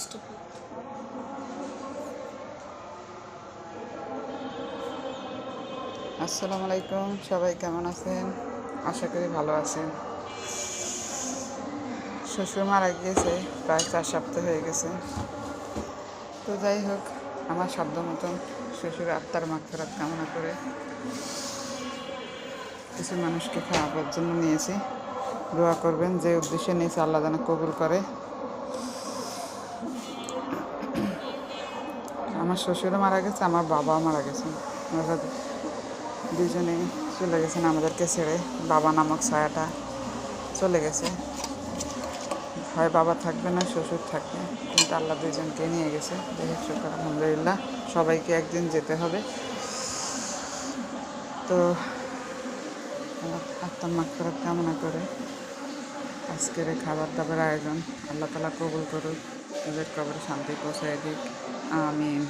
Stupid. আসসালামু আলাইকুম, সবাই কেমন আছেন? আশা করি ভালো আছেন। শ্বশুর মারা গিয়েছে, প্রায় 4 সপ্তাহ হয়ে গেছে। তো যাই হোক, আমার সাধ্য মতন শ্বশুর আত্মার মাগফিরাত কামনা করে কিছু মানুষকে খাওয়াবার জন্য নিয়েছি। দোয়া করবেন, যে উদ্দেশ্যে নিয়েছি আল্লাহ যেন কবুল করে। আমার শ্বশুরও মারা গেছে, আমার বাবাও মারা গেছেন। ওরা দুজনেই চলে গেছেন আমাদেরকে ছেড়ে। বাবা নামক ছায়াটা চলে গেছে। হয় বাবা থাকবে না শ্বশুর থাকবে, কিন্তু আল্লাহ দুজনকে নিয়ে গেছে। যাই হোক, শুকর আলহামদুলিল্লাহ। সবাইকে একদিন যেতে হবে। তো আমার আত্মার মাগফিরাত কামনা করে আজকের এই খাবার দাবার আয়োজন আল্লাহ তাআলা কবুল করুক, এদের কবরে শান্তি পৌঁছায় দিক। আমিন।